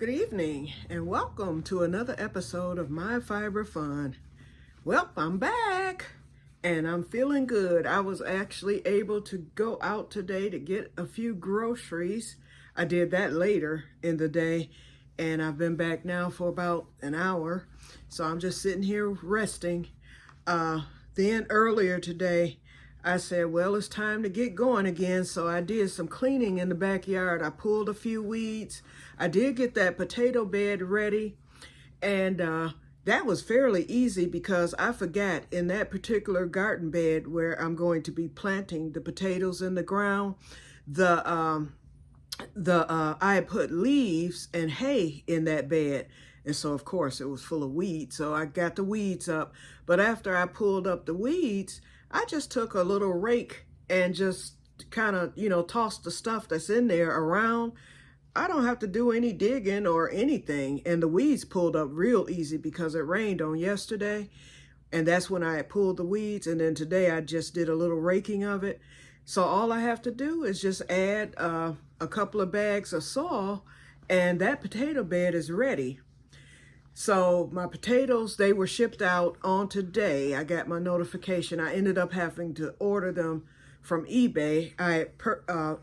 Good evening and welcome to another episode of My Fiber Fun. Well, I'm back and I'm feeling good. I was actually able to go out today to get a few groceries. I did that later in the day and I've been back now for about an hour. So I'm just sitting here resting. Then earlier today, I said, well, it's time to get going again. So I did some cleaning in the backyard. I pulled a few weeds. I did get that potato bed ready. And that was fairly easy because I forgot in that particular garden bed where I'm going to be planting the potatoes in the ground, I had put leaves and hay in that bed. And so, of course, it was full of weeds. So I got the weeds up. But after I pulled up the weeds, I just took a little rake and just kind of, tossed the stuff that's in there around. I don't have to do any digging or anything. And the weeds pulled up real easy because it rained on yesterday. And that's when I had pulled the weeds. And then today I just did a little raking of it. So all I have to do is just add a couple of bags of soil and that potato bed is ready. So my potatoes, they were shipped out on today. I got my notification. I ended up having to order them from eBay. I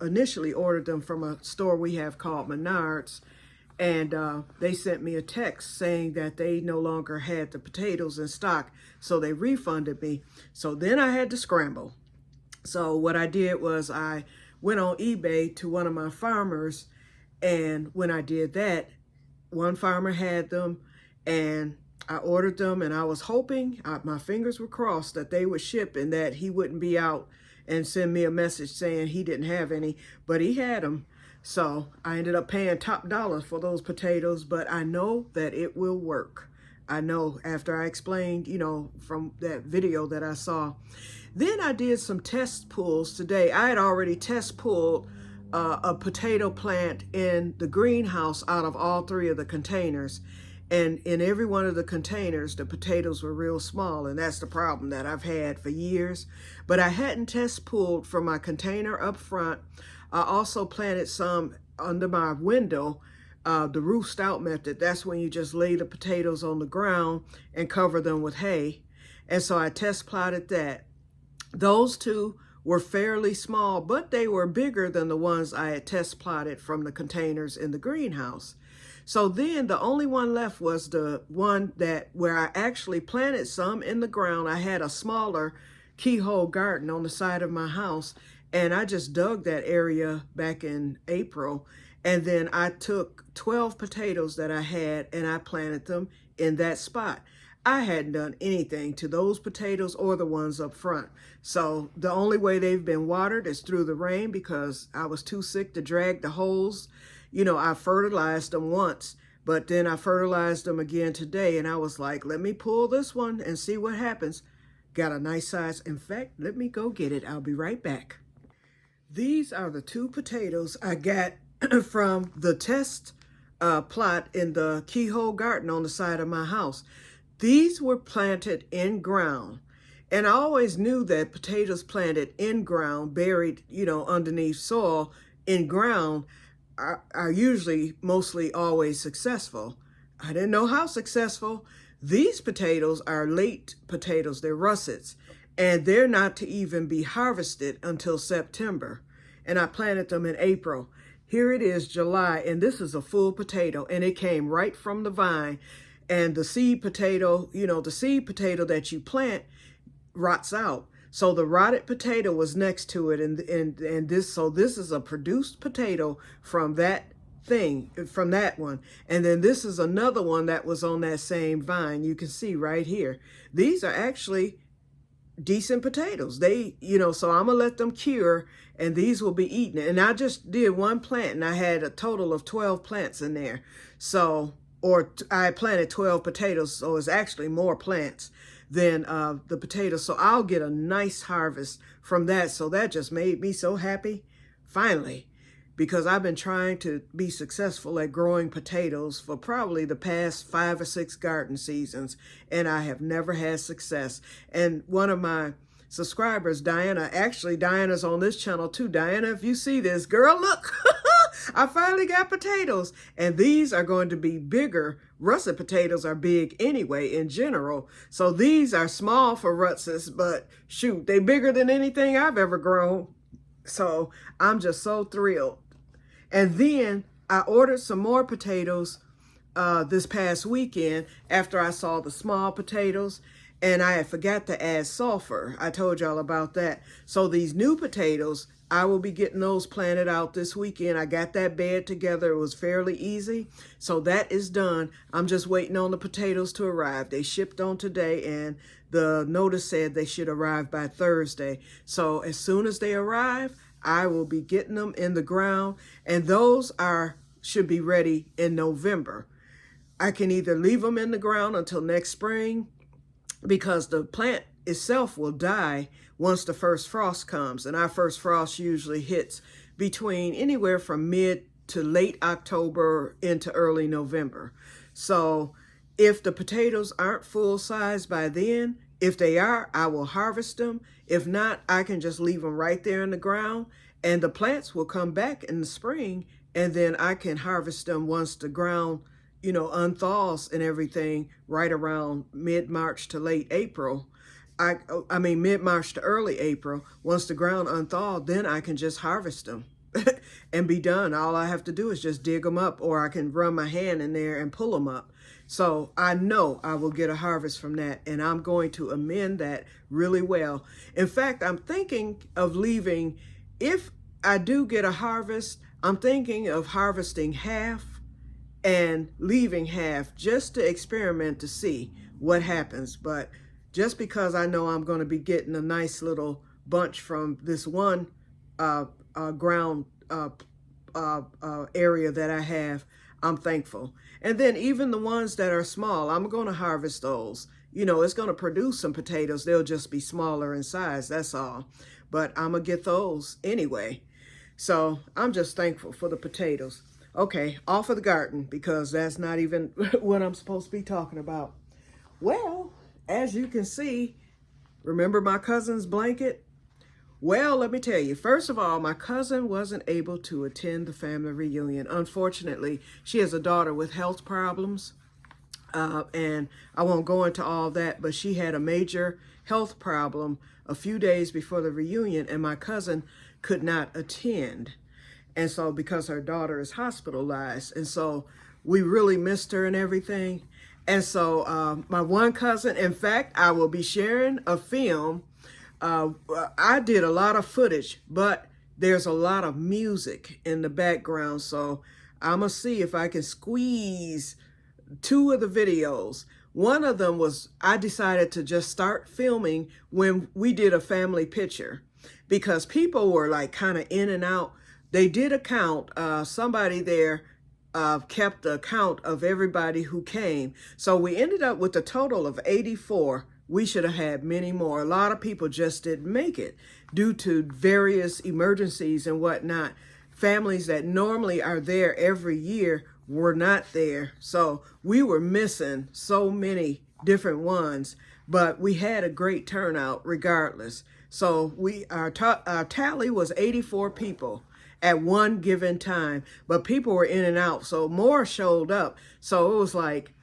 initially ordered them from a store we have called Menards. And they sent me a text saying that they no longer had the potatoes in stock. So they refunded me. So then I had to scramble. So what I did was I went on eBay to one of my farmers. And when I did that, one farmer had them. And I ordered them and I was hoping, my fingers were crossed, that they would ship and that he wouldn't be out and send me a message saying he didn't have any, but he had them. So I ended up paying top dollar for those potatoes, but I know that it will work. I know after I explained, from that video that I saw. Then I did some test pulls today. I had already test pulled a potato plant in the greenhouse out of all three of the containers. And in every one of the containers, the potatoes were real small, and that's the problem that I've had for years. But I hadn't test pulled from my container up front. I also planted some under my window, the roofed out method. That's when you just lay the potatoes on the ground and cover them with hay. And so I test plotted that. Those two were fairly small, but they were bigger than the ones I had test plotted from the containers in the greenhouse. So then the only one left was the one where I actually planted some in the ground. I had a smaller keyhole garden on the side of my house, and I just dug that area back in April. And then I took 12 potatoes that I had and I planted them in that spot. I hadn't done anything to those potatoes or the ones up front. So the only way they've been watered is through the rain because I was too sick to drag the holes. I fertilized them once, but then I fertilized them again today. And I was like, let me pull this one and see what happens. Got a nice size. In fact, let me go get it. I'll be right back. These are the two potatoes I got from the test plot in the keyhole garden on the side of my house. These were planted in ground. And I always knew that potatoes planted in ground, buried, underneath soil in ground, are usually mostly always successful. I didn't know how successful. These potatoes are late potatoes. They're russets. And they're not to even be harvested until September. And I planted them in April. Here it is, July, and this is a full potato. And it came right from the vine. And the seed potato, the seed potato that you plant rots out. So the rotted potato was next to it, and this is a produced potato from that one. And then this is another one that was on that same vine. You can see right here. These are actually decent potatoes. They, so I'm gonna let them cure and these will be eaten. And I just did one plant and I had a total of 12 plants in there. So, I planted 12 potatoes, so it's actually more plants than the potatoes. So I'll get a nice harvest from that. So that just made me so happy, finally, because I've been trying to be successful at growing potatoes for probably the past 5 or 6 garden seasons, and I have never had success. And one of my subscribers, Diana, actually Diana's on this channel too. Diana, if you see this, girl, look, I finally got potatoes, and these are going to be bigger. Russet potatoes are big anyway in general, so these are small for russets, but shoot, they bigger than anything I've ever grown. So I'm just so thrilled. And then I ordered some more potatoes this past weekend after I saw the small potatoes, and I had forgot to add sulfur. I told y'all about that. So these new potatoes, I will be getting those planted out this weekend. I got that bed together. It was fairly easy. So that is done. I'm just waiting on the potatoes to arrive. They shipped on today, and the notice said they should arrive by Thursday. So as soon as they arrive, I will be getting them in the ground, and those should be ready in November. I can either leave them in the ground until next spring, because the plant itself will die once the first frost comes. And our first frost usually hits between anywhere from mid to late October into early November. So if the potatoes aren't full size by then, if they are, I will harvest them. If not, I can just leave them right there in the ground, and the plants will come back in the spring, and then I can harvest them once the ground unthaws and everything, right around mid-March to late April. I mean mid-March to early April. Once the ground unthawed, then I can just harvest them and be done. All I have to do is just dig them up, or I can run my hand in there and pull them up. So I know I will get a harvest from that, and I'm going to amend that really well. In fact, I'm thinking of leaving, if I do get a harvest, I'm thinking of harvesting half and leaving half just to experiment to see what happens. But just because I know I'm going to be getting a nice little bunch from this one ground area that I have, I'm thankful. And then even the ones that are small, I'm going to harvest those. It's going to produce some potatoes. They'll just be smaller in size, that's all. But I'm going to get those anyway. So I'm just thankful for the potatoes. Okay, off of the garden, because that's not even what I'm supposed to be talking about. Well, as you can see, remember my cousin's blanket? Well, let me tell you, first of all, my cousin wasn't able to attend the family reunion. Unfortunately, she has a daughter with health problems, and I won't go into all that, but she had a major health problem a few days before the reunion, and my cousin could not attend. And so, because her daughter is hospitalized, and so we really missed her and everything. And so my one cousin, in fact, I will be sharing a film. I did a lot of footage, but there's a lot of music in the background. So I'm going to see if I can squeeze two of the videos. One of them was, I decided to just start filming when we did a family picture, because people were like kind of in and out. They did a count. Somebody there kept a count of everybody who came. So we ended up with a total of 84. We should have had many more. A lot of people just didn't make it due to various emergencies and whatnot. Families that normally are there every year were not there. So we were missing so many different ones, but we had a great turnout regardless. So our tally was 84 people at one given time, but people were in and out, so more showed up. So it was like,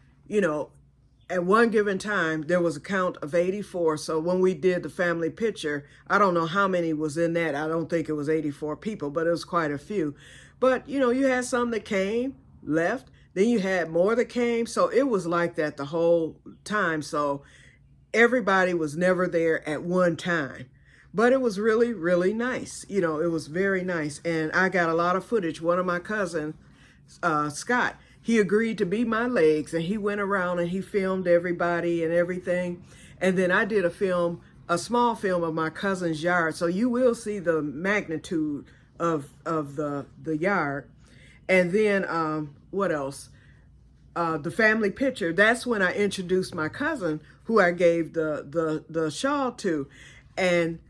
at one given time, there was a count of 84. So when we did the family picture, I don't know how many was in that. I don't think it was 84 people, but it was quite a few. But, you had some that came, left, then you had more that came. So it was like that the whole time. So everybody was never there at one time. But it was really, really nice. It was very nice. And I got a lot of footage. One of my cousins, Scott, he agreed to be my legs, and he went around and he filmed everybody and everything. And then I did a small film of my cousin's yard. So you will see the magnitude of the yard. And then what else? The family picture. That's when I introduced my cousin, who I gave the shawl to. And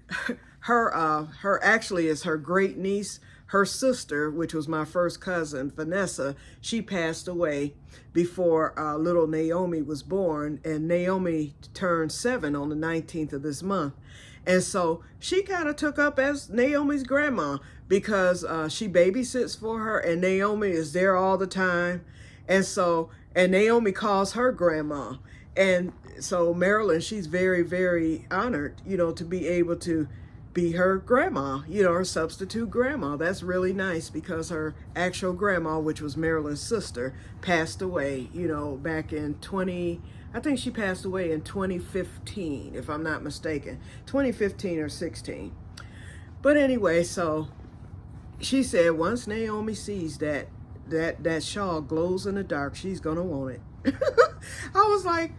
her actually is her great niece. Her sister, which was my first cousin, Vanessa, she passed away before little Naomi was born, and Naomi turned 7 on the 19th of this month. And so she kind of took up as Naomi's grandma. because she babysits for her, and Naomi is there all the time. And Naomi calls her grandma. And so Marilyn, she's very, very honored, to be able to be her grandma, her substitute grandma. That's really nice, because her actual grandma, which was Marilyn's sister, passed away, back in I think she passed away in 2015, if I'm not mistaken, 2015 or 16. But anyway, so she said once Naomi sees that shawl glows in the dark, she's gonna want it. I was like,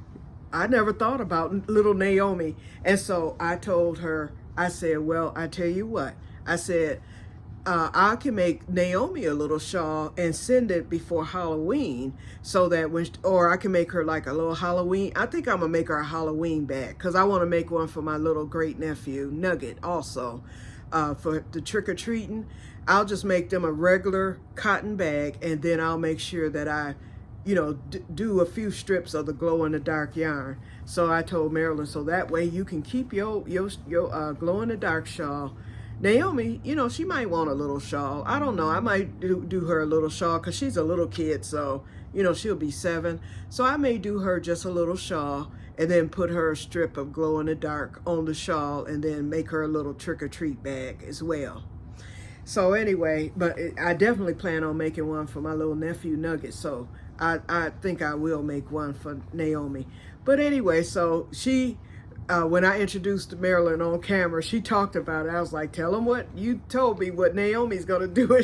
I never thought about little Naomi. And so I told her, I said, well, I tell you what, I said, I can make Naomi a little shawl and send it before Halloween, so that or I can make her like a little Halloween. I think I'm gonna make her a Halloween bag, because I want to make one for my little great nephew Nugget also, for the trick-or-treating. I'll just make them a regular cotton bag, and then I'll make sure that I do a few strips of the glow-in-the-dark yarn. So I told Marilyn, so that way you can keep your glow-in-the-dark shawl. Naomi, she might want a little shawl. I don't know. I might do her a little shawl, because she's a little kid, so, she'll be 7. So I may do her just a little shawl, and then put her a strip of glow-in-the-dark on the shawl, and then make her a little trick-or-treat bag as well. So anyway, but I definitely plan on making one for my little nephew Nugget, so I think I will make one for Naomi. But anyway, so she, when I introduced Marilyn on camera, she talked about it. I was like, tell them what you told me, what Naomi's gonna do,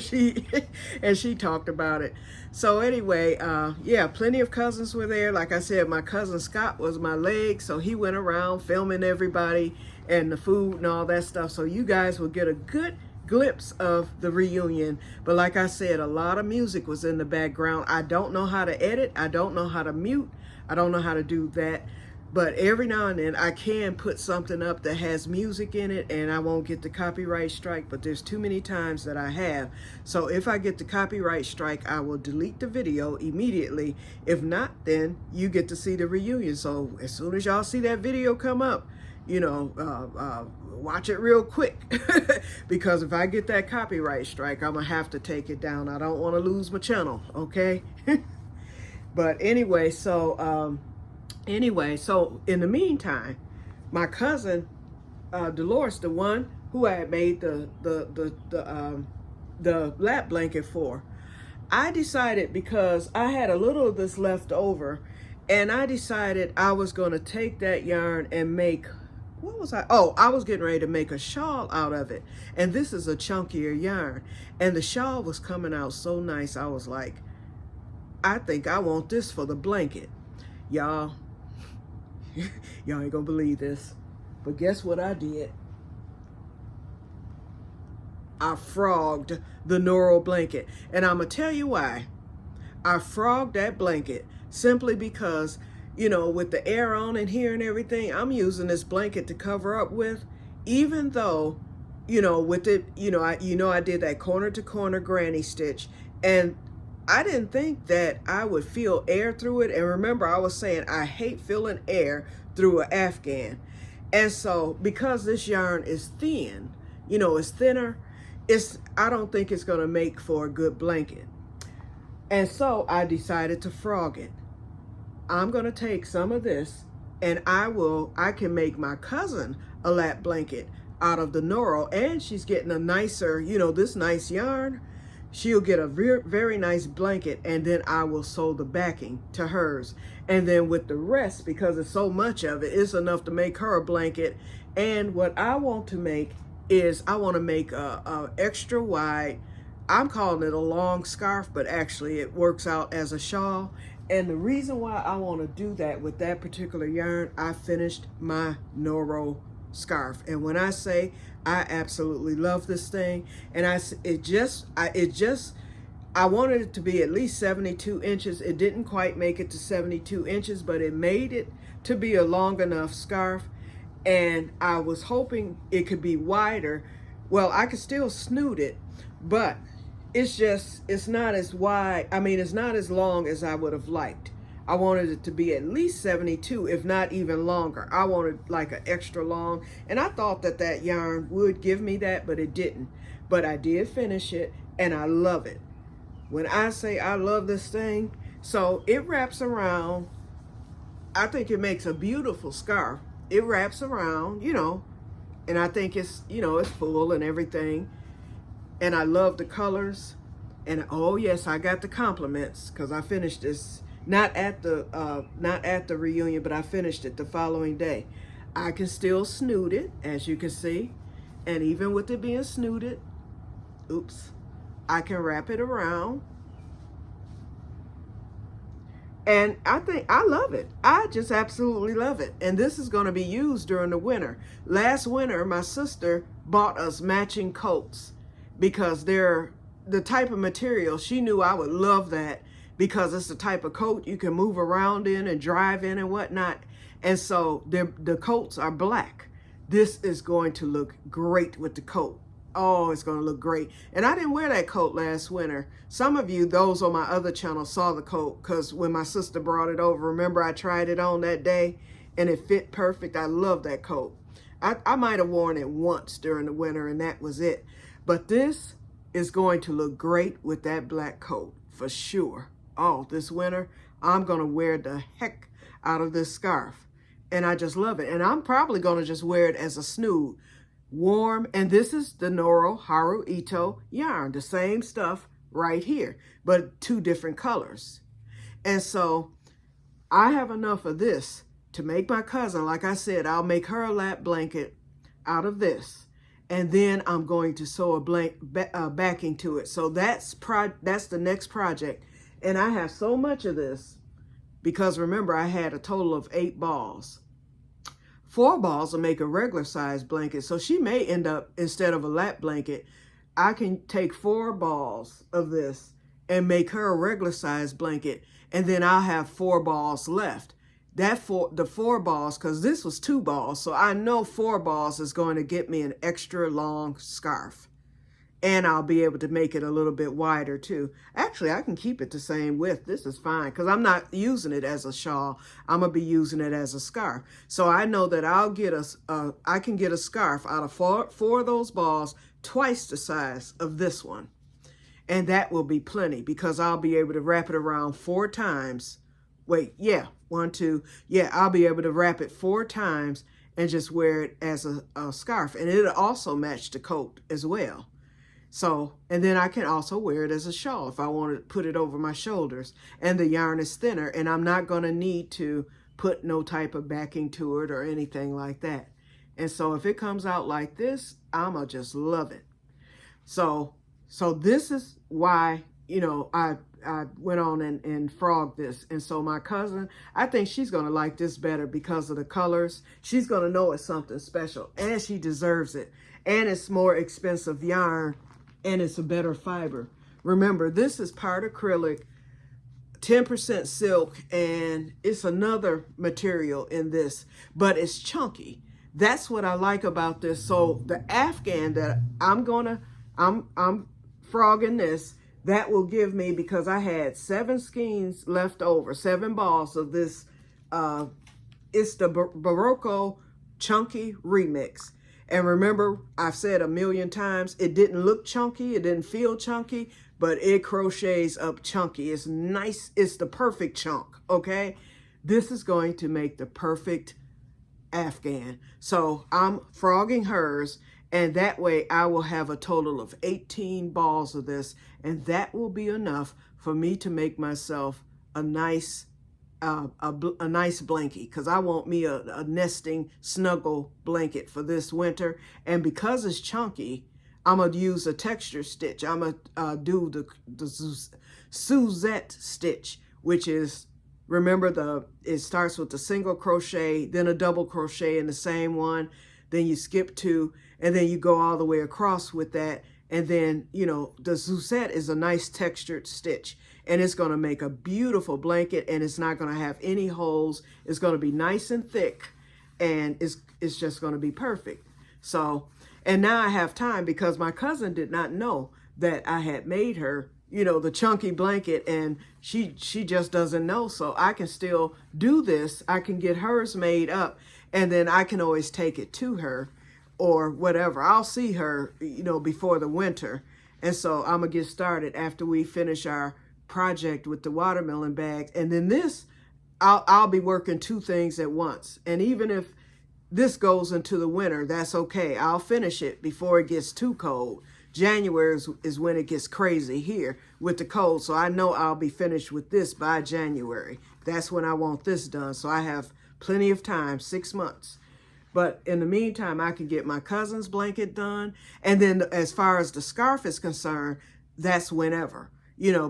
and she talked about it. So anyway, yeah, plenty of cousins were there. Like I said, my cousin Scott was my leg, so he went around filming everybody and the food and all that stuff. So you guys will get a good glimpse of the reunion. But like I said, a lot of music was in the background. I don't know how to edit. I don't know how to mute. I don't know how to do that. But every now and then I can put something up that has music in it, and I won't get the copyright strike, but there's too many times that I have. So if I get the copyright strike, I will delete the video immediately. If not, then you get to see the reunion. So as soon as y'all see that video come up, watch it real quick, because if I get that copyright strike, I'm gonna have to take it down. I don't want to lose my channel, okay? But anyway, so in the meantime, my cousin Dolores, the one who I had made the lap blanket for, I decided, because I had a little of this left over, and I decided I was going to take that yarn and make, what was I? Oh, I was getting ready to make a shawl out of it. And this is a chunkier yarn. And the shawl was coming out so nice. I was like, I think I want this for the blanket. Y'all, y'all ain't gonna believe this, but guess what I did? I frogged the Noro blanket. And I'm gonna tell you why. I frogged that blanket simply because, with the air on in here and everything, I'm using this blanket to cover up with, even though, with it, I did that corner to corner granny stitch, and I didn't think that I would feel air through it. And remember, I was saying I hate feeling air through an Afghan. And so because this yarn is thin, it's thinner, I don't think it's gonna make for a good blanket. And so I decided to frog it. I'm gonna take some of this, and I can make my cousin a lap blanket out of the Noro, and she's getting a nicer, this nice yarn. She'll get a very nice blanket, and then I will sew the backing to hers. And then with the rest, because it's so much of it, it's enough to make her a blanket. And what I want to make is, I want to make a extra wide, I'm calling it a long scarf, but actually it works out as a shawl. And the reason why I want to do that with that particular yarn, I finished my Noro scarf. And when I say I absolutely love this thing, and I wanted it to be at least 72 inches. It didn't quite make it to 72 inches, but it made it to be a long enough scarf. And I was hoping it could be wider. Well, I could still snoot it, but it's not as wide. I mean, it's not as long as I would have liked. I wanted it to be at least 72, if not even longer. I wanted like an extra long, and I thought that yarn would give me that, but it didn't. but I did finish it and I love it. When I say I love this thing, so it wraps around. I think it makes a beautiful scarf. It wraps around, and I think it's full and everything. And I love the colors. And oh yes, I got the compliments because I finished this not at the reunion, but I finished it the following day. I can still snoot it, as you can see, and even with it being snooted, oops, I can wrap it around. And I think I love it. I just absolutely love it. And this is going to be used during the winter. Last winter, my sister bought us matching coats because they're the type of material. She knew I would love that because it's the type of coat you can move around in and drive in and whatnot. And so the coats are black. This is going to look great with the coat. Oh, it's going to look great. And I didn't wear that coat last winter. Some of you, those on my other channel, saw the coat because when my sister brought it over, remember I tried it on that day and it fit perfect. I love that coat. I might have worn it once during the winter and that was it. But this is going to look great with that black coat for sure. Oh, this winter, I'm going to wear the heck out of this scarf. And I just love it. And I'm probably going to just wear it as a snood. Warm, and this is the Noro Haru Ito yarn, the same stuff right here, but two different colors. And so I have enough of this to make my cousin, like I said, I'll make her a lap blanket out of this. And then I'm going to sew a backing to it. So that's the next project. And I have so much of this because remember I had a total of 8 balls. 4 balls will make a regular size blanket. So she may end up, instead of a lap blanket, I can take 4 balls of this and make her a regular size blanket. And then I'll have 4 balls left. The 4 balls, because this was 2 balls. So I know 4 balls is going to get me an extra long scarf. And I'll be able to make it a little bit wider too. Actually, I can keep it the same width. This is fine because I'm not using it as a shawl. I'm going to be using it as a scarf. So I know that I can get a scarf out of 4 of those balls, twice the size of this one. And that will be plenty because I'll be able to wrap it around 4 times. Wait, yeah, 1, 2. Yeah, I'll be able to wrap it 4 times and just wear it as a scarf. And it'll also match the coat as well. So, and then I can also wear it as a shawl if I want to put it over my shoulders. And the yarn is thinner and I'm not going to need to put no type of backing to it or anything like that. And so if it comes out like this, I'ma just love it. So this is why, I went on and frogged this. And so my cousin, I think she's going to like this better because of the colors. She's going to know it's something special and she deserves it. And it's more expensive yarn. And it's a better fiber. Remember, this is part acrylic, 10% silk, and it's another material in this, but it's chunky. That's what I like about this. So the Afghan that I'm frogging this, that will give me, because I had 7 skeins left over, 7 balls of this, it's the Barocco Chunky Remix. And remember, I've said a million times, it didn't look chunky, it didn't feel chunky, but it crochets up chunky. It's nice, it's the perfect chunk, okay? This is going to make the perfect Afghan. So I'm frogging hers, and that way I will have a total of 18 balls of this, and that will be enough for me to make myself a nice nice blankie, because I want me a nesting snuggle blanket for this winter. And because it's chunky, I'm going to use a texture stitch. I'm going to do the Suzette stitch, which is, remember, it starts with the single crochet, then a double crochet in the same one, then you skip 2, and then you go all the way across with that. And then, the Suzette is a nice textured stitch. And it's going to make a beautiful blanket, and it's not going to have any holes. It's going to be nice and thick, and it's just going to be perfect. So, and now I have time because my cousin did not know that I had made her, the chunky blanket, and she just doesn't know. So I can still do this. I can get hers made up, and then I can always take it to her or whatever. I'll see her, before the winter. And so I'm going to get started after we finish our project with the watermelon bags. And then I'll be working two things at once. And even if this goes into the winter, that's okay. I'll finish it before it gets too cold. January is when it gets crazy here with the cold. So I know I'll be finished with this by January. That's when I want this done. So I have plenty of time, 6 months. But in the meantime, I can get my cousin's blanket done. And then as far as the scarf is concerned, that's whenever,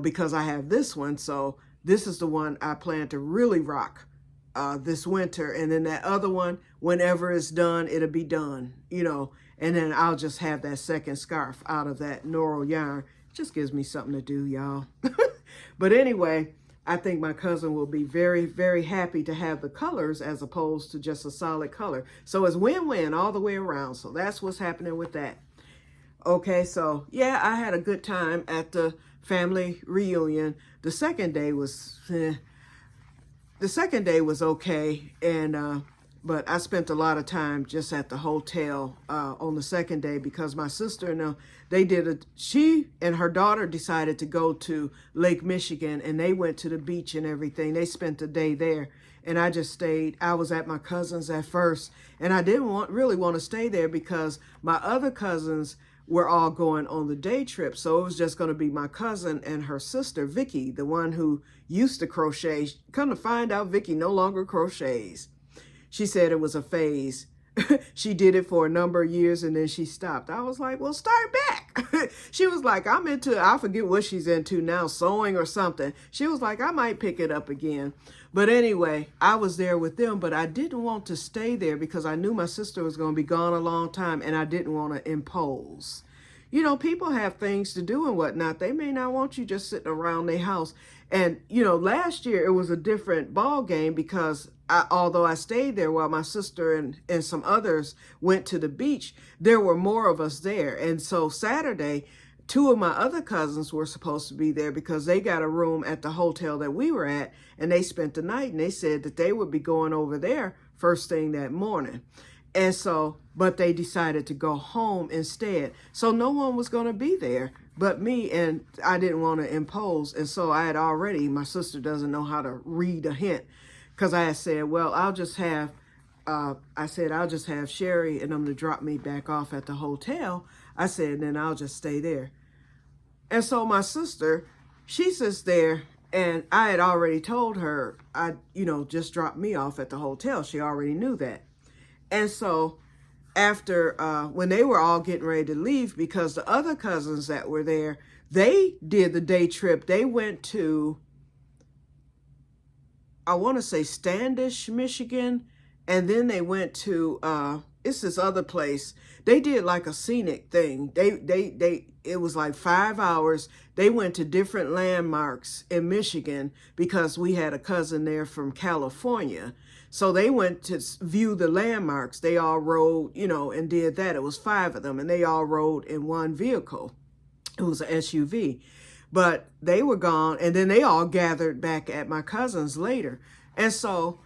because I have this one. So this is the one I plan to really rock this winter. And then that other one, whenever it's done, it'll be done, and then I'll just have that second scarf out of that Noro yarn. Just gives me something to do, y'all. But anyway, I think my cousin will be very, very happy to have the colors as opposed to just a solid color. So it's win-win all the way around. So that's what's happening with that. Okay, so yeah, I had a good time at the family reunion. The second day was okay, and but I spent a lot of time just at the hotel on the second day because my sister, she and her daughter decided to go to Lake Michigan, and they went to the beach and everything. They spent the day there, and I just stayed. I was at my cousin's at first, and I didn't really want to stay there because my other cousins were all going on the day trip. So it was just going to be my cousin and her sister, Vicky, the one who used to crochet. Come to find out, Vicky no longer crochets. She said it was a phase. She did it for a number of years and then she stopped. I was like, well, start back. She was like, I forget what she's into now, sewing or something. She was like, I might pick it up again. But anyway, I was there with them, but I didn't want to stay there because I knew my sister was going to be gone a long time and I didn't want to impose. People have things to do and whatnot. They may not want you just sitting around their house. And, last year it was a different ball game because although I stayed there while my sister and some others went to the beach, there were more of us there. And so Saturday, two of my other cousins were supposed to be there because they got a room at the hotel that we were at, and they spent the night, and they said that they would be going over there first thing that morning. And so, but they decided to go home instead. So no one was going to be there but me, and I didn't want to impose. And so my sister doesn't know how to read a hint, because I had said, well, I'll just have Sherry and them to drop me back off at the hotel. I said, then I'll just stay there. And so my sister, she sits there, and I had already told her, just drop me off at the hotel. She already knew that. And so after, when they were all getting ready to leave, because the other cousins that were there, they did the day trip. They went to, I want to say Standish, Michigan, and then they went to, it's this other place. They did like a scenic thing. It was like 5 hours. They went to different landmarks in Michigan because we had a cousin there from California. So they went to view the landmarks. They all rode, and did that. It was 5 of them, and they all rode in one vehicle. It was an SUV. But they were gone, and then they all gathered back at my cousin's later. And so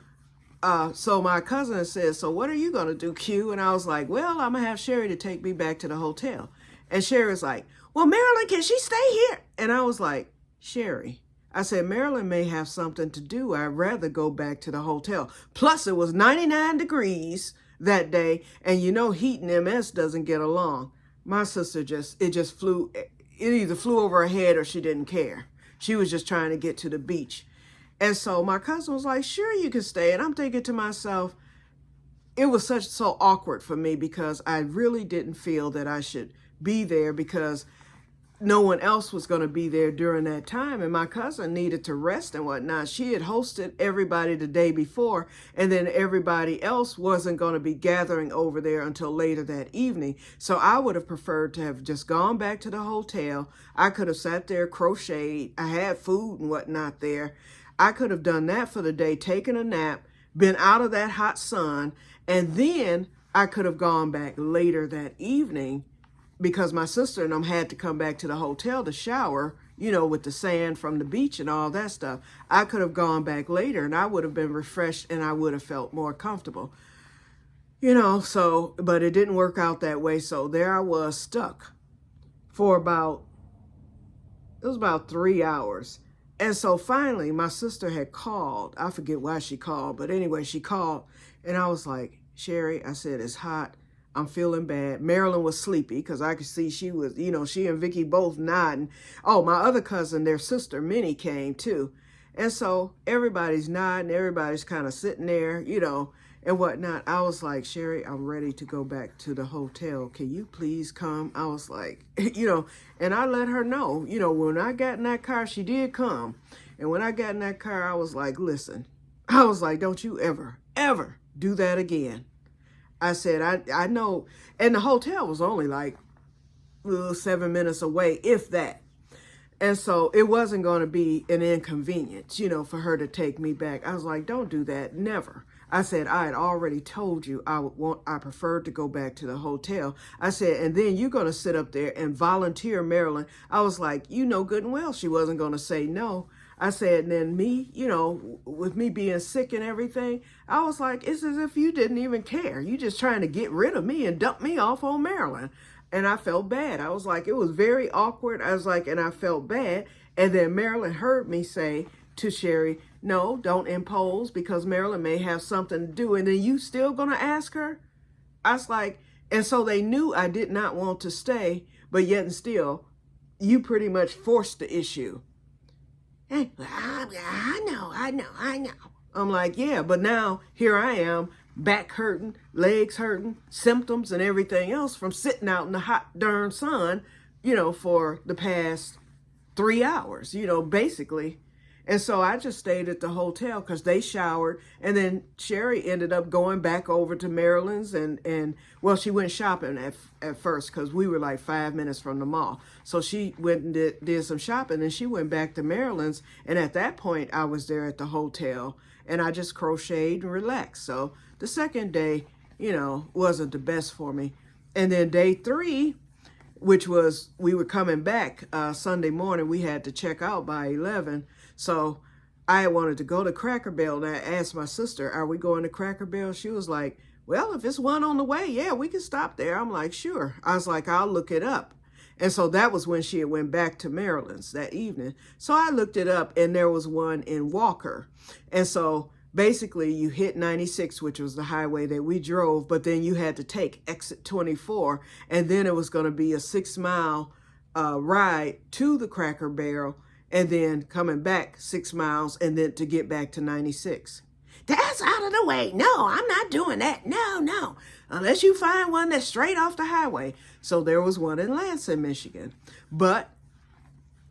my cousin said, so what are you going to do, Q? And I was like, well, I'm going to have Sherry to take me back to the hotel. And Sherry's like, well, Marilyn, can she stay here? And I was like, Sherry, I said, Marilyn may have something to do. I'd rather go back to the hotel. Plus, it was 99 degrees that day. And heat and MS doesn't get along. My sister it either flew over her head or she didn't care. She was just trying to get to the beach. And so my cousin was like, sure, you can stay. And I'm thinking to myself, it was so awkward for me because I really didn't feel that I should be there because no one else was going to be there during that time. And my cousin needed to rest and whatnot. She had hosted everybody the day before, and then everybody else wasn't going to be gathering over there until later that evening. So I would have preferred to have just gone back to the hotel. I could have sat there, crocheted. I had food and whatnot there. I could have done that for the day, taken a nap, been out of that hot sun, and then I could have gone back later that evening because my sister and them had to come back to the hotel to shower, with the sand from the beach and all that stuff. I could have gone back later and I would have been refreshed and I would have felt more comfortable. So, but it didn't work out that way. So there I was stuck for it was about 3 hours. And so finally, my sister had called. I forget why she called, but anyway, she called. And I was like, Sherry, I said, it's hot. I'm feeling bad. Marilyn was sleepy because I could see she was, she and Vicky both nodding. Oh, my other cousin, their sister, Minnie, came too. And so everybody's nodding. Everybody's kind of sitting there, and whatnot. I was like, Sherry, I'm ready to go back to the hotel. Can you please come? I was like, and I let her know, when I got in that car, she did come. And when I got in that car, I was like, listen, I was like, don't you ever, ever do that again. I said, I know. And the hotel was only like 7 minutes away, if that. And so it wasn't going to be an inconvenience, for her to take me back. I was like, don't do that. Never. I said, I had already told you I preferred to go back to the hotel. I said, and then you're going to sit up there and volunteer Marilyn. I was like, good and well, she wasn't going to say no. I said, and then me, with me being sick and everything, I was like, it's as if you didn't even care. You just trying to get rid of me and dump me off on Marilyn. And I felt bad. I was like, it was very awkward. I was like, and I felt bad. And then Marilyn heard me say to Sherry, no, don't impose because Marilyn may have something to do. And then you still going to ask her? I was like, and so they knew I did not want to stay, but yet and still, you pretty much forced the issue. Hey, I know. I'm like, yeah, but now here I am, back hurting, legs hurting, symptoms and everything else from sitting out in the hot darn sun, for the past 3 hours, basically. And so I just stayed at the hotel because they showered. And then Sherry ended up going back over to Maryland's and well, she went shopping at first because we were like 5 minutes from the mall. So she went and did some shopping and she went back to Maryland's. And at that point, I was there at the hotel and I just crocheted and relaxed. So the second day, wasn't the best for me. And then day 3, which was we were coming back Sunday morning, we had to check out by 11. So I wanted to go to Cracker Barrel, and I asked my sister, are we going to Cracker Barrel? She was like, well, if it's one on the way, yeah, we can stop there. I'm like, sure. I was like, I'll look it up. And so that was when she had went back to Maryland's that evening. So I looked it up, and there was one in Walker. And so basically you hit 96, which was the highway that we drove, but then you had to take exit 24, and then it was going to be a 6-mile ride to the Cracker Barrel, and then coming back 6 miles, and then to get back to 96. That's out of the way. No, I'm not doing that. No. Unless you find one that's straight off the highway. So there was one in Lansing, Michigan. But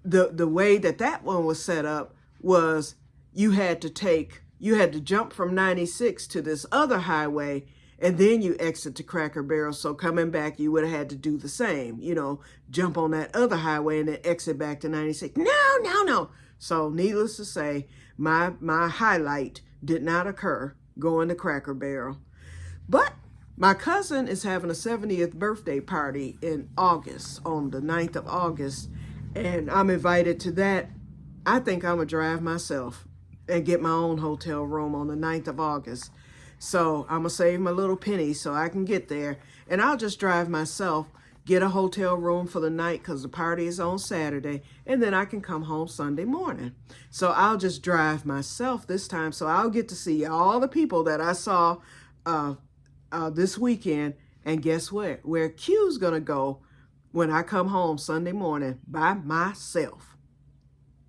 the way that one was set up was you had to jump from 96 to this other highway, and then you exit to Cracker Barrel. So coming back, you would have had to do the same, jump on that other highway and then exit back to 96. No. So needless to say, my highlight did not occur going to Cracker Barrel. But my cousin is having a 70th birthday party in August, on the 9th of August, and I'm invited to that. I think I'm going to drive myself and get my own hotel room on the 9th of August. So I'm going to save my little penny so I can get there. And I'll just drive myself, get a hotel room for the night because the party is on Saturday. And then I can come home Sunday morning. So I'll just drive myself this time. So I'll get to see all the people that I saw this weekend. And guess what? Where Q's going to go when I come home Sunday morning by myself.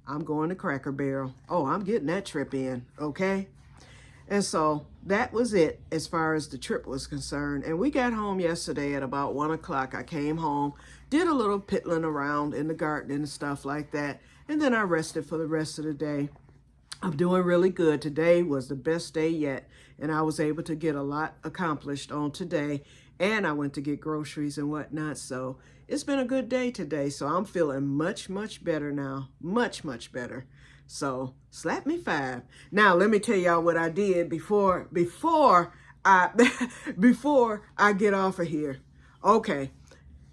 I'm going to Cracker Barrel. Oh, I'm getting that trip in, okay? And so that was it as far as the trip was concerned. And we got home yesterday at about 1 o'clock. I came home, did a little piddling around in the garden and stuff like that. And then I rested for the rest of the day. I'm doing really good. Today was the best day yet. And I was able to get a lot accomplished on today. And I went to get groceries and whatnot. So it's been a good day today. So I'm feeling much, much better now. Much, much better. So slap me 5. Now let me tell y'all what I did before I get off of here. Okay.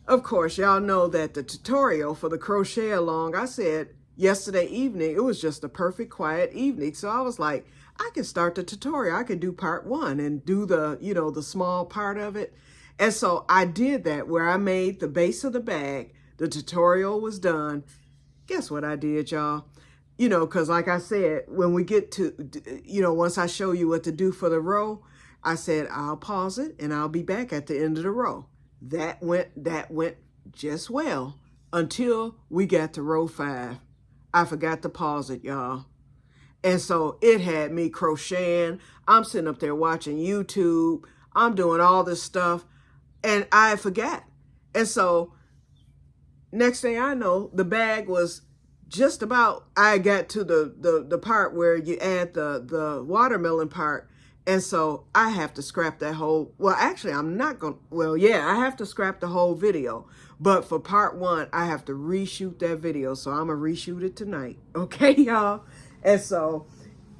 Of course, y'all know that the tutorial for the crochet along, I said, yesterday evening, it was just a perfect quiet evening. So I was like, I can start the tutorial. I could do part 1 and do the, the small part of it. And so I did that where I made the base of the bag. The tutorial was done. Guess what I did, y'all? Because like I said, when we get to, once I show you what to do for the row, I said, I'll pause it and I'll be back at the end of the row. That went just well until we got to row 5. I forgot to pause it, y'all. And so it had me crocheting. I'm sitting up there watching YouTube. I'm doing all this stuff and I forgot. And so next thing I know, the bag was just about, I got to the part where you add the watermelon part. And so I have to scrap that whole, well, actually, I'm not going to, well, yeah, I have to scrap the whole video. But for part 1, I have to reshoot that video. So I'm going to reshoot it tonight. Okay, y'all? And so,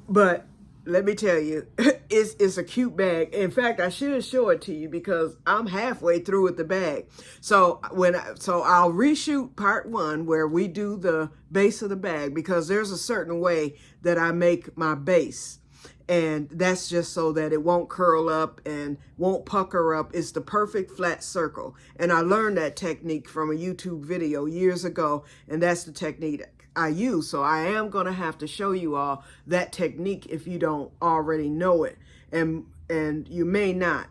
but let me tell you, it's a cute bag. In fact, I should show it to you because I'm halfway through with the bag. So I'll reshoot part 1 where we do the base of the bag because there's a certain way that I make my base. And that's just so that it won't curl up and won't pucker up. It's the perfect flat circle. And I learned that technique from a YouTube video years ago. And that's the technique I use. So I am going to have to show you all that technique if you don't already know it. And you may not,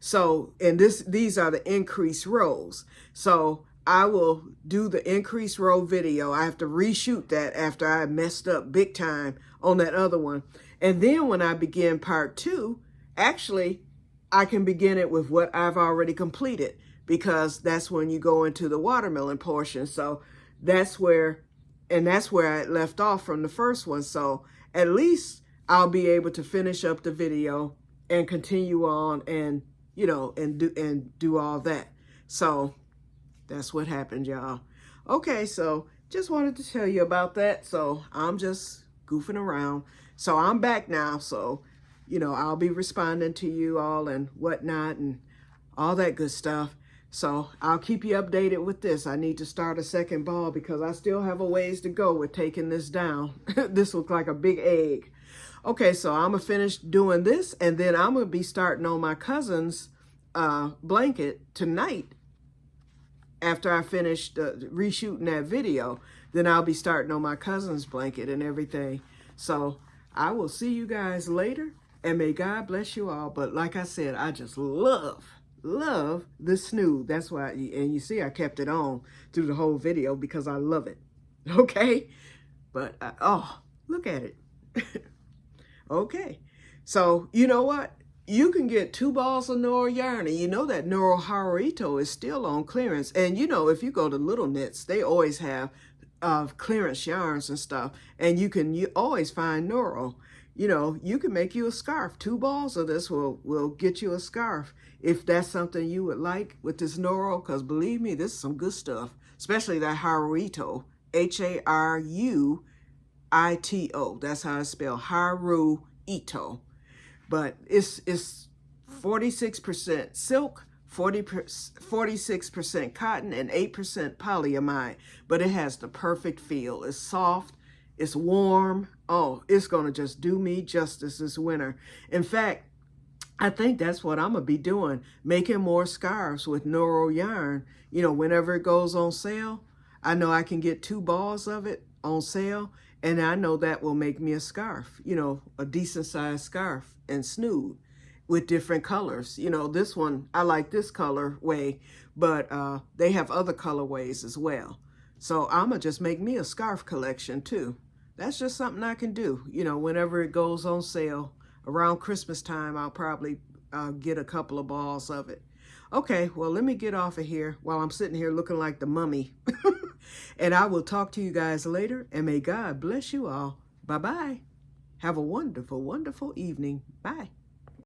So, and these are the increased rows. So I will do the increased row video. I have to reshoot that after I messed up big time on that other one. And then when I begin part 2, actually, I can begin it with what I've already completed because that's when you go into the watermelon portion. So that's where I left off from the first one. So at least I'll be able to finish up the video and continue on and, and do all that. So that's what happened, y'all. Okay, so just wanted to tell you about that. So I'm just goofing around. So I'm back now. So, I'll be responding to you all and whatnot and all that good stuff. So I'll keep you updated with this. I need to start a second ball because I still have a ways to go with taking this down. This looks like a big egg. Okay, so I'm going to finish doing this and then I'm going to be starting on my cousin's blanket tonight. After I finish reshooting that video, then I'll be starting on my cousin's blanket and everything. So I will see you guys later and may God bless you all. But like I said, I just love the snood. That's why, and you see I kept it on through the whole video because I love it. Okay? But, oh, look at it. Okay. So, you know what? You can get 2 balls of Noro yarn, and you know that Noro Haruito is still on clearance. And if you go to Little Knits, they always have clearance yarns and stuff, and you always find Noro. You can make you a scarf. 2 balls of this will get you a scarf if that's something you would like with this Noro, because believe me, this is some good stuff, especially that Haruito, Haruito. That's how it's spelled, Haruito. But it's 46% silk, 46% cotton, and 8% polyamide. But it has the perfect feel. It's soft, it's warm. Oh, it's going to just do me justice this winter. In fact, I think that's what I'm going to be doing, making more scarves with Noro yarn. Whenever it goes on sale, I know I can get 2 balls of it on sale. And I know that will make me a scarf, a decent sized scarf and snood with different colors. This one, I like this color way, but they have other colorways as well. So I'm going to just make me a scarf collection too. That's just something I can do. Whenever it goes on sale around Christmas time, I'll probably get a couple of balls of it. Okay, well, let me get off of here while I'm sitting here looking like the mummy. And I will talk to you guys later, and may God bless you all. Bye-bye. Have a wonderful, wonderful evening. Bye.